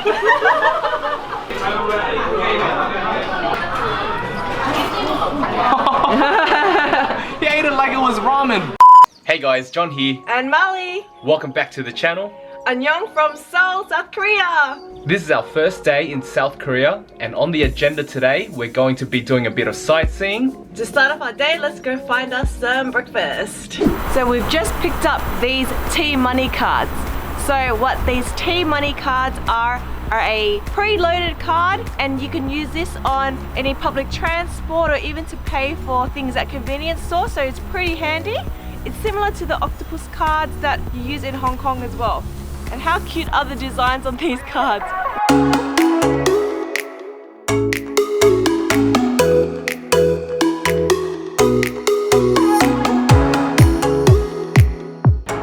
He ate it like it was ramen. Hey guys, John here. And Malie. Welcome back to the channel. Annyeong from Seoul, South Korea. This is our first day in South Korea, and on the agenda today, we're going to be doing a bit of sightseeing. To start off our day, let's go find us some breakfast. So we've just picked up these T-money cards. So what these T-money cards are a pre-loaded card, and you can use this on any public transport or even to pay for things at convenience stores, so it's pretty handy. It's similar to the OCTOPUS cards that you use in Hong Kong as well. And how cute are the designs on these cards?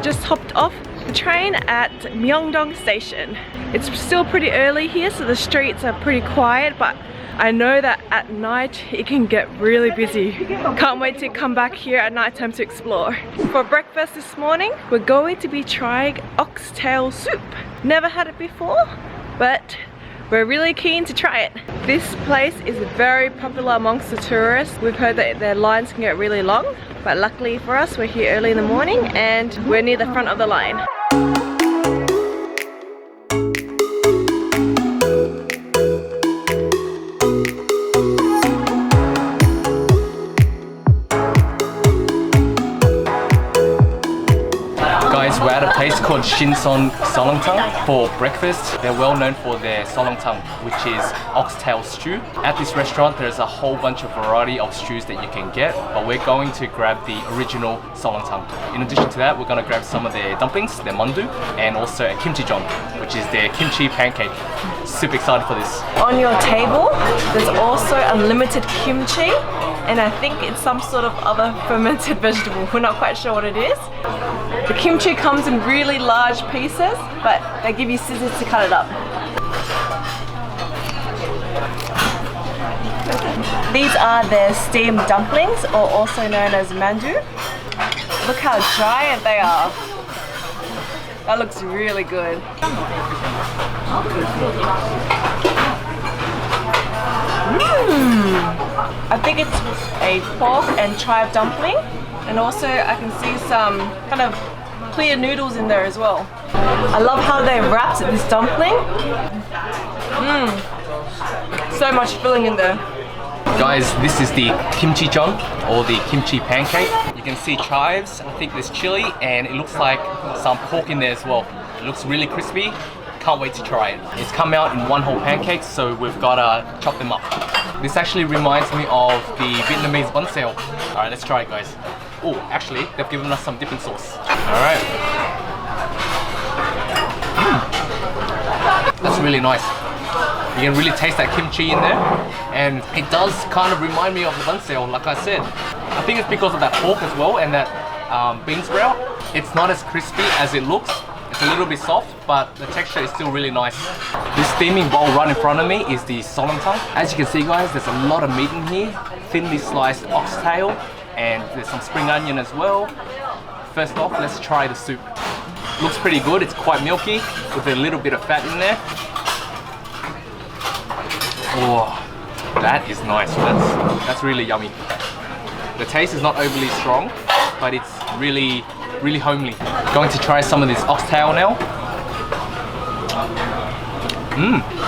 Just hopped off the train at Myeongdong station. It's still pretty early here, so the streets are pretty quiet, but I know that at night it can get really busy. Can't wait to come back here at night time to explore. For breakfast this morning, we're going to be trying oxtail soup. Never had it before, but we're really keen to try it. This place is very popular amongst the tourists. We've heard that their lines can get really long, but luckily for us, we're here early in the morning and we're near the front of the line. We're at a place called Sinseon Seolnongtang for breakfast. They're well known for their Seolnongtang, which is oxtail stew. At this restaurant, there's a whole bunch of variety of stews that you can get, but we're going to grab the original Seolnongtang. In addition to that, we're going to grab some of their dumplings, their mandu, and also a kimchi jeon, which is their kimchi pancake. Super excited for this. On your table, there's also unlimited kimchi, and I think it's some sort of other fermented vegetable. We're not quite sure what it is. The kimchi comes in really large pieces, but they give you scissors to cut it up. These are their steamed dumplings, or also known as mandu. Look how giant they are. That looks really good. I think it's a pork and chive dumpling, and also I can see some kind of clear noodles in there as well. I love how they wrapped this dumpling. So much filling in there. Guys, this is the kimchi jeon, or the kimchi pancake. You can see chives, I think there's chili, and it looks like some pork in there as well. It looks really crispy. Can't wait to try it. It's come out in one whole pancake, so we've got to chop them up. This actually reminds me of the Vietnamese bun xeo. Alright, let's try it, guys. Oh, actually, they've given us some dipping sauce. Alright. That's really nice. You can really taste that kimchi in there, and it does kind of remind me of the bun xeo, like I said. I think it's because of that pork as well, and that bean sprout. It's not as crispy as it looks. It's a little bit soft, but the texture is still really nice. This steaming bowl right in front of me is the Seolnongtang. As you can see, guys, there's a lot of meat in here. Thinly sliced oxtail, and there's some spring onion as well. First off, let's try the soup. Looks pretty good. It's quite milky with a little bit of fat in there. Oh, that is nice. That's really yummy. The taste is not overly strong, but it's really homely. Going to try some of this oxtail now.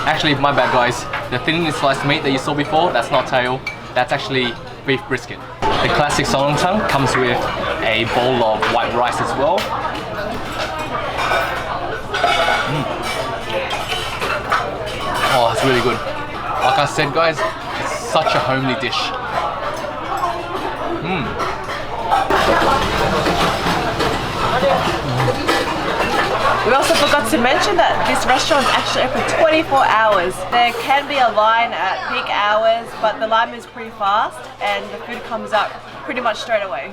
Actually, my bad, guys. The thinly sliced meat that you saw before, that's not tail. That's actually beef brisket. The classic Seolnongtang comes with a bowl of white rice as well. Oh, it's really good. Like I said, guys, it's such a homely dish. We also forgot to mention that this restaurant is actually open 24 hours. There can be a line at peak hours, but the line moves pretty fast and the food comes out pretty much straight away.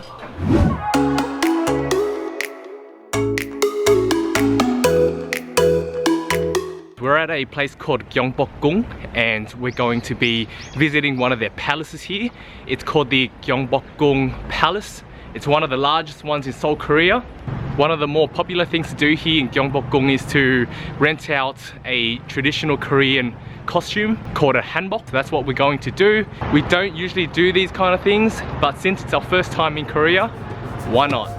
We're at a place called Gyeongbokgung, and we're going to be visiting one of their palaces here. It's called the Gyeongbokgung Palace. It's one of the largest ones in Seoul, Korea. One of the more popular things to do here in Gyeongbokgung is to rent out a traditional Korean costume called a Hanbok. That's what we're going to do. We don't usually do these kind of things, but since it's our first time in Korea, why not?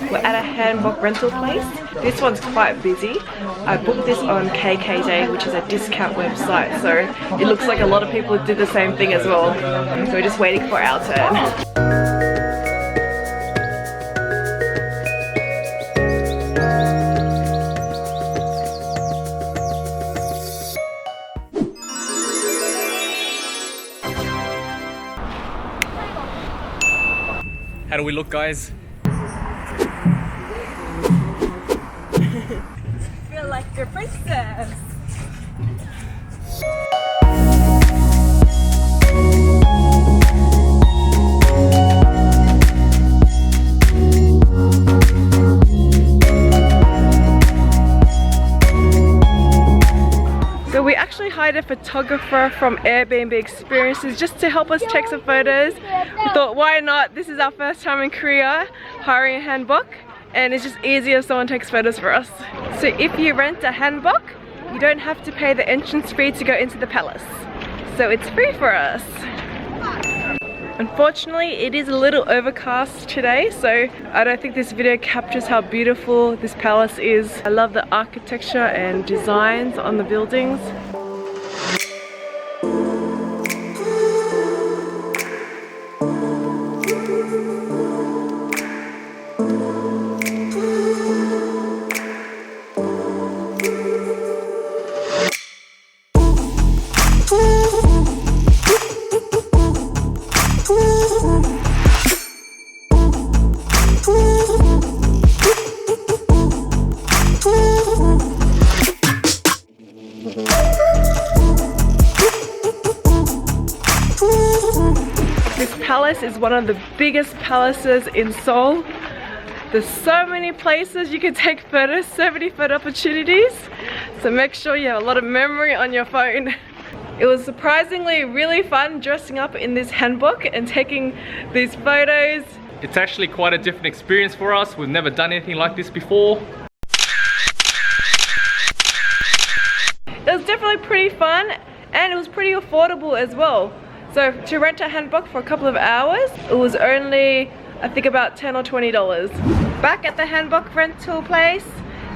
We're at a Hanbok rental place. This one's quite busy. I booked this on KKJ, which is a discount website, so it looks like a lot of people did the same thing as well. So we're just waiting for our turn. How do we look, guys? Feel like a princess. So we actually hired a photographer from Airbnb Experiences just to help us take some photos. We thought, why not? This is our first time in Korea hiring a Hanbok, and it's just easier if someone takes photos for us. So if you rent a Hanbok, you don't have to pay the entrance fee to go into the palace. So it's free for us. Unfortunately, it is a little overcast today, so I don't think this video captures how beautiful this palace is. I love the architecture and designs on the buildings. This palace is one of the biggest palaces in Seoul. There's so many places you can take photos, so many photo opportunities. So make sure you have a lot of memory on your phone. It was surprisingly really fun dressing up in this hanbok and taking these photos. It's actually quite a different experience for us. We've never done anything like this before. It was definitely pretty fun, and it was pretty affordable as well. So to rent a hanbok for a couple of hours, it was only, I think, about $10 or $20. Back at the hanbok rental place,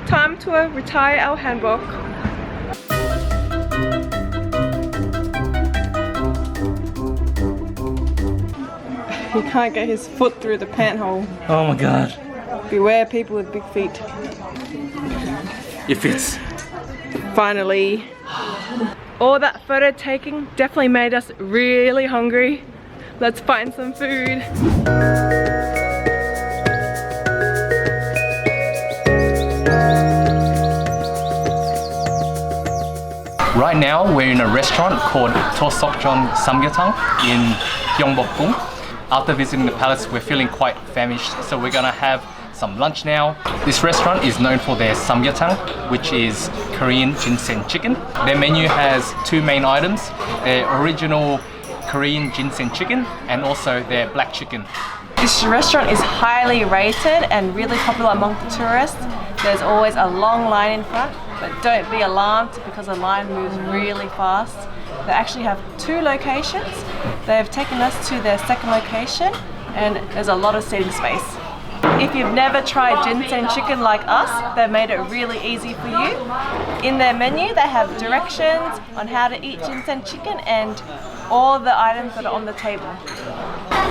time to retire our hanbok. He can't get his foot through the pant hole. Oh my god. Beware people with big feet. It fits. Finally. All that photo taking definitely made us really hungry. Let's find some food. Right now we're in a restaurant called Tosokchon Samgyetang in Gyeongbokgung. After visiting the palace, we're feeling quite famished, so we're gonna have some lunch now. This restaurant is known for their samgyetang, which is Korean Ginseng Chicken. Their menu has two main items, their original Korean Ginseng Chicken and also their black chicken. This restaurant is highly rated and really popular among the tourists. There's always a long line in front, but don't be alarmed because the line moves really fast. They actually have two locations. They've taken us to their second location and there's a lot of seating space. If you've never tried ginseng chicken like us, they've made it really easy for you. In their menu, they have directions on how to eat ginseng chicken and all the items that are on the table.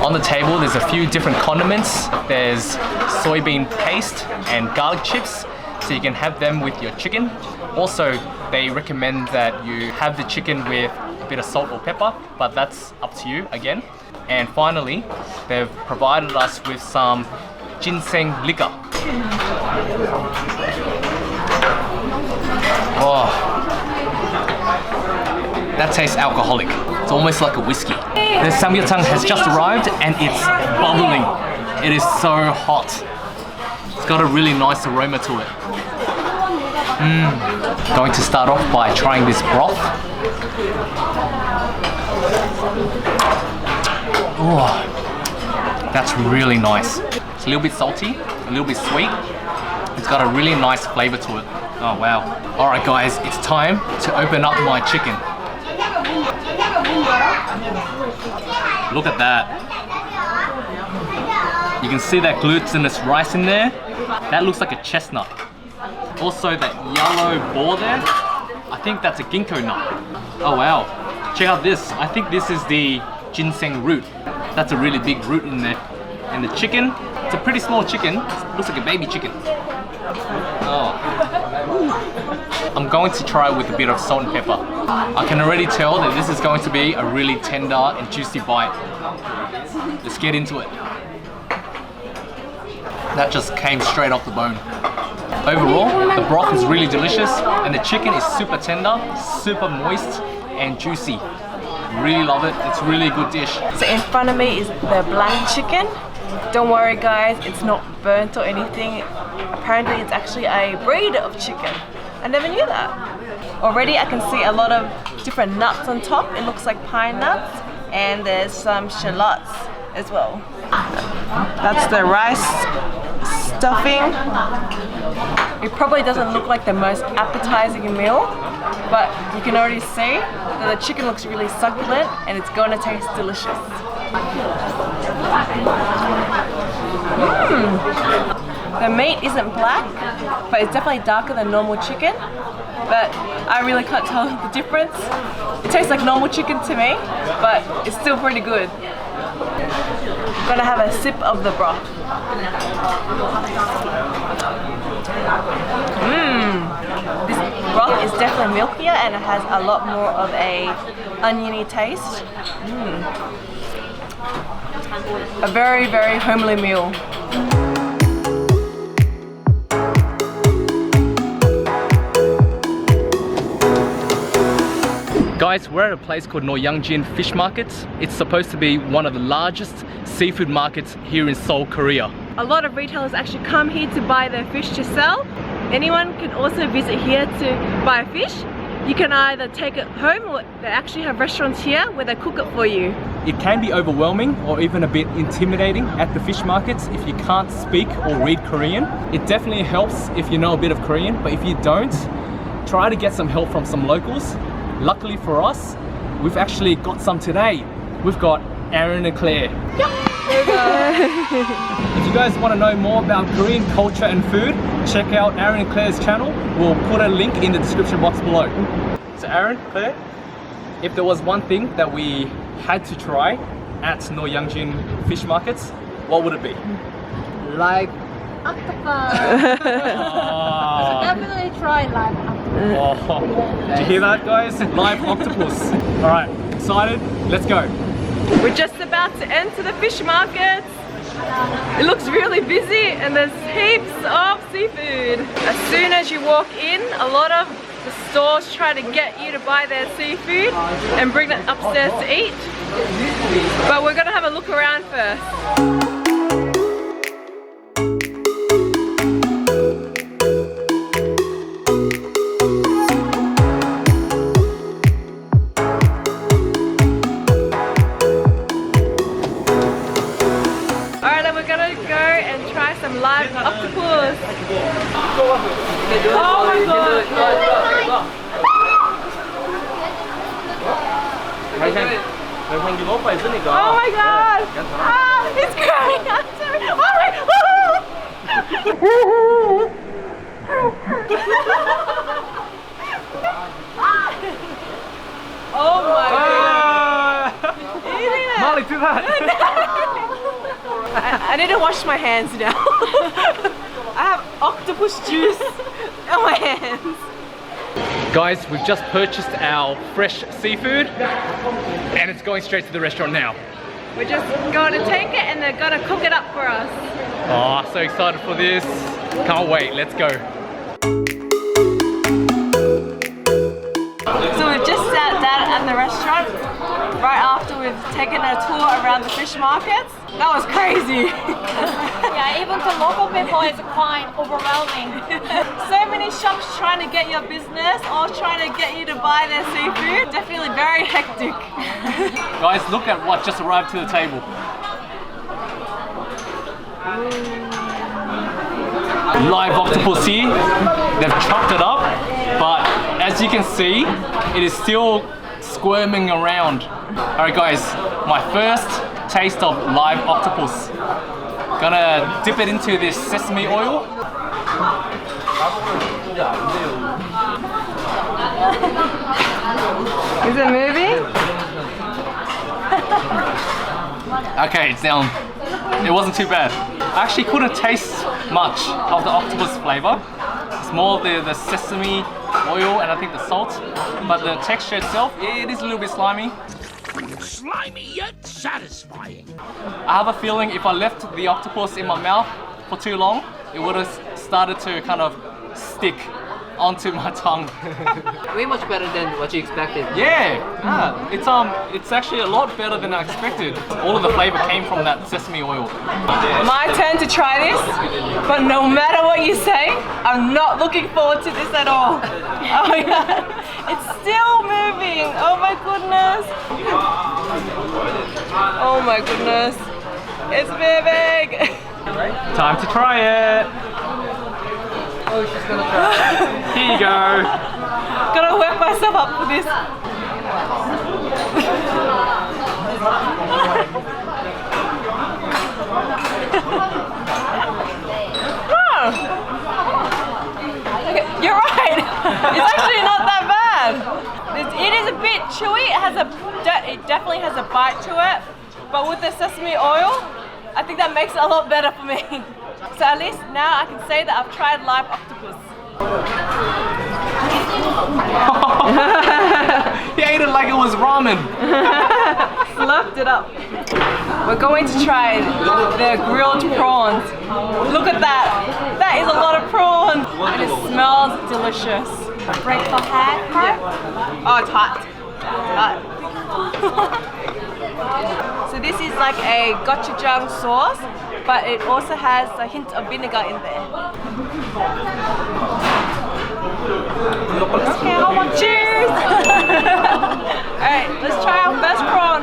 On the table, there's a few different condiments. There's soybean paste and garlic chips, so you can have them with your chicken. Also, they recommend that you have the chicken with a bit of salt or pepper, but that's up to you again. And finally, they've provided us with some ginseng liquor. Oh, that tastes alcoholic. It's almost like a whiskey. The samgyetang has just arrived and it's bubbling. It is so hot. It's got a really nice aroma to it. Going to start off by trying this broth. Oh, that's really nice. It's a little bit salty, a little bit sweet. It's got a really nice flavor to it. Oh wow. Alright guys, it's time to open up my chicken. Look at that. You can see that glutinous rice in there. That looks like a chestnut. Also that yellow ball there, I think that's a ginkgo nut. Oh wow. Check out this. I think this is the ginseng root. That's a really big root in there. And the chicken, it's a pretty small chicken. It looks like a baby chicken. Oh. I'm going to try it with a bit of salt and pepper. I can already tell that this is going to be a really tender and juicy bite. Let's get into it. That just came straight off the bone. Overall, the broth is really delicious and the chicken is super tender, super moist and juicy. Really love it. It's really a good dish. So in front of me is the black chicken. Don't worry guys, it's not burnt or anything. Apparently it's actually a breed of chicken. I never knew that. Already I can see a lot of different nuts on top. It looks like pine nuts and there's some shallots as well. That's the rice stuffing. It probably doesn't look like the most appetizing meal, but you can already see that the chicken looks really succulent and it's going to taste delicious. The meat isn't black, but it's definitely darker than normal chicken. But I really can't tell the difference. It tastes like normal chicken to me, but it's still pretty good. I'm gonna have a sip of the broth. This broth is definitely milkier and it has a lot more of a oniony taste. A very, very homely meal. Guys, we're at a place called Noryangjin Fish Market. It's supposed to be one of the largest seafood markets here in Seoul, Korea. A lot of retailers actually come here to buy their fish to sell. Anyone can also visit here to buy fish. You can either take it home or they actually have restaurants here where they cook it for you. It can be overwhelming or even a bit intimidating at the fish markets if you can't speak or read Korean. It definitely helps if you know a bit of Korean, but if you don't, try to get some help from some locals. Luckily for us, we've actually got some today. We've got Aaron and Claire. If you guys want to know more about Korean culture and food, check out Aaron and Claire's channel. We'll put a link in the description box below. So Aaron, Claire, if there was one thing that we had to try at Noryangjin Fish Markets, what would it be? Like octopus. Definitely try live octopus. Oh, did you hear that, guys? Live octopus. All right, excited? Let's go. We're just about to enter the fish market. It looks really busy and there's heaps of seafood. As soon as you walk in, a lot of the stores try to get you to buy their seafood and bring it upstairs to eat. But we're gonna have a look around first. Live octopus. Oh my god. Oh my god. Ah, it's crying. I'm sorry. Oh my Oh my god. Molly, do that. I need to wash my hands now. I have octopus juice on my hands. Guys, we've just purchased our fresh seafood and it's going straight to the restaurant now. We're just going to take it and they're going to cook it up for us. Oh, so excited for this. Can't wait, let's go. So we've just sat down at the restaurant. right after we've taken a tour around the fish markets. That was crazy. Yeah, even for local people, it's quite overwhelming. So many shops trying to get your business or trying to get you to buy their seafood. Definitely very hectic. Guys, look at what just arrived to the table. Live octopus here. They've chopped it up, but as you can see, it is still squirming around. Alright guys, my first taste of live octopus. Gonna dip it into this sesame oil. Is it moving? Okay, it's down. It wasn't too bad. I actually couldn't taste much of the octopus flavor. It's more the sesame oil and I think the salt. But the texture itself, it is a little bit slimy. Slimy yet satisfying. I have a feeling if I left the octopus in my mouth for too long, it would have started to kind of stick onto my tongue. Way much better than what you expected. Yeah, it's actually a lot better than I expected. All of the flavor came from that sesame oil. My turn to try this, but no matter what you say, I'm not looking forward to this at all. Oh my god, it's still moving. Oh my goodness. Oh my goodness, it's moving. Time to try it. Oh, she's gonna try. Here you go. Gotta work myself up for this. Okay, you're right. It's actually not that bad. It is a bit chewy. It definitely has a bite to it. But with the sesame oil, I think that makes it a lot better for me. So at least now I can say that I've tried live octopus. He ate it like it was ramen. Slurped it up. We're going to try the grilled prawns. Look at that. That is a lot of prawns. And it smells delicious. Break the head part. Oh, it's hot. Hot. So this is like a gochujang sauce, but it also has a hint of vinegar in there. Okay, how about cheers? Alright, let's try our first prawn.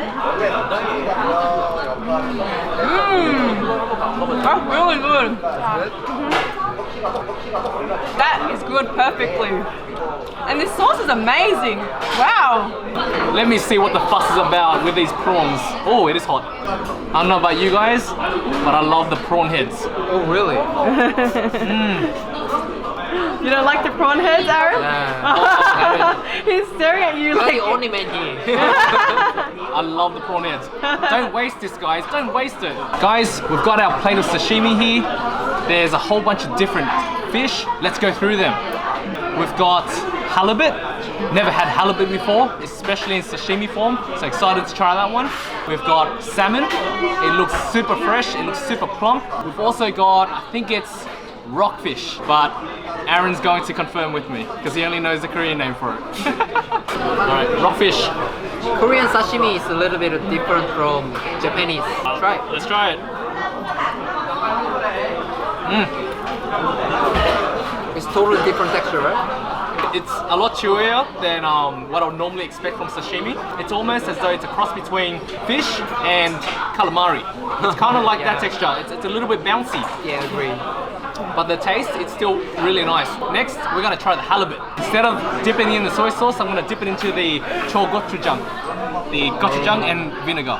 That's really good. That is good perfectly. And this sauce is amazing. Wow. Let me see what the fuss is about with these prawns. Oh, it is hot. I don't know about you guys, but I love the prawn heads. Oh, really? You don't like the prawn heads, Aaron? He's staring at you like... the only man here. I love the prawn heads. Don't waste this, guys. Don't waste it. Guys, we've got our plate of sashimi here. There's a whole bunch of different fish. Let's go through them. We've got halibut. Never had halibut before, especially in sashimi form. So excited to try that one. We've got salmon. It looks super fresh. It looks super plump. We've also got, I think it's rockfish, but Aaron's going to confirm with me because he only knows the Korean name for it. Alright, rockfish. Korean sashimi is a little bit different from Japanese. Try it. Let's try it. It's totally different texture, right? It's a lot chewier than what I would normally expect from sashimi. It's almost as though it's a cross between fish and calamari. It's kind of like that texture. It's a little bit bouncy. Yeah, I agree. But the taste, it's still really nice. Next, we're gonna try the halibut. Instead of dipping it in the soy sauce, I'm gonna dip it into the gochujang. The gochujang and vinegar.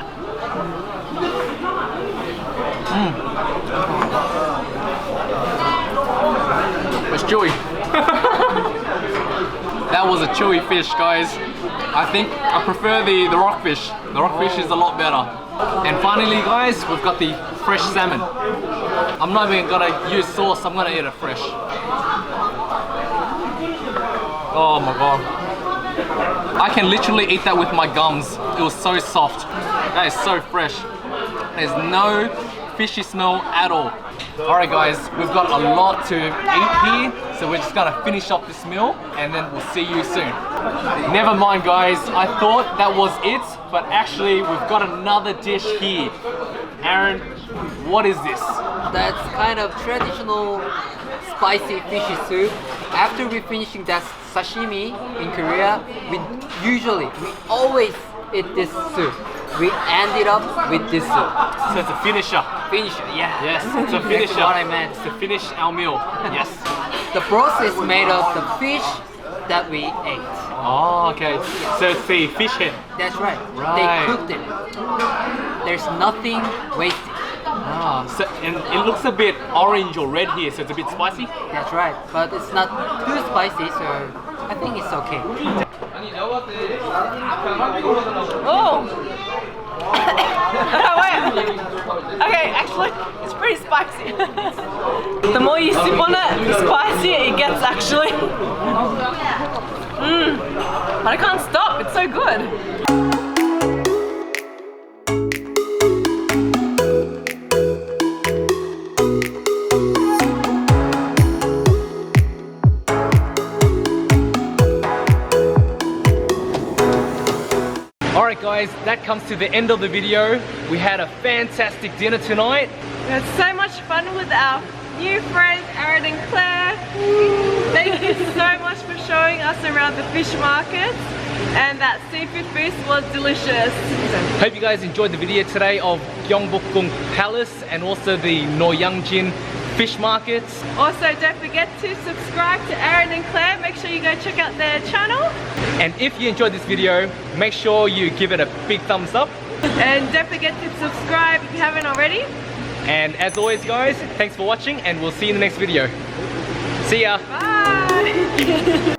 It's chewy. That was a chewy fish, guys. I think I prefer the rockfish. The rockfish is a lot better. And finally, guys, we've got the fresh salmon. I'm not even gonna use sauce, I'm gonna eat it fresh. Oh my god. I can literally eat that with my gums. It was so soft. That is so fresh. There's no fishy smell at all. Alright guys, we've got a lot to eat here, so we're just gonna finish off this meal and then we'll see you soon. Never mind guys, I thought that was it, but actually we've got another dish here. Aaron, what is this? That's kind of traditional spicy fishy soup. After we finishing that sashimi in Korea, we always eat this soup. We ended up with this soup. So it's a finisher. Finisher, yeah. Yes, it's a finisher. That's what I meant. It's to finish our meal. Yes. The broth is made of the fish that we ate. Oh, okay. So it's the fish head. That's right. Right. They cooked it. There's nothing wasted. Ah, so, and it looks a bit orange or red here, so it's a bit spicy. That's right. But it's not too spicy, so I think it's okay. Oh! Wait. Okay, actually, it's pretty spicy. The more you sip on it, the spicier it gets actually. But I can't stop, it's so good. Alright guys, that comes to the end of the video. We had a fantastic dinner tonight. We had so much fun with our new friends, Aaron and Claire. Thank you so much for showing us around the fish market. And that seafood feast was delicious. Hope you guys enjoyed the video today of Gyeongbokgung Palace and also the Noryangjin Fish Market. Also, don't forget to subscribe to Aaron and Claire. Make sure you go check out their channel. And if you enjoyed this video, make sure you give it a big thumbs up. And don't forget to subscribe if you haven't already. And as always guys, thanks for watching and we'll see you in the next video. See ya! Bye!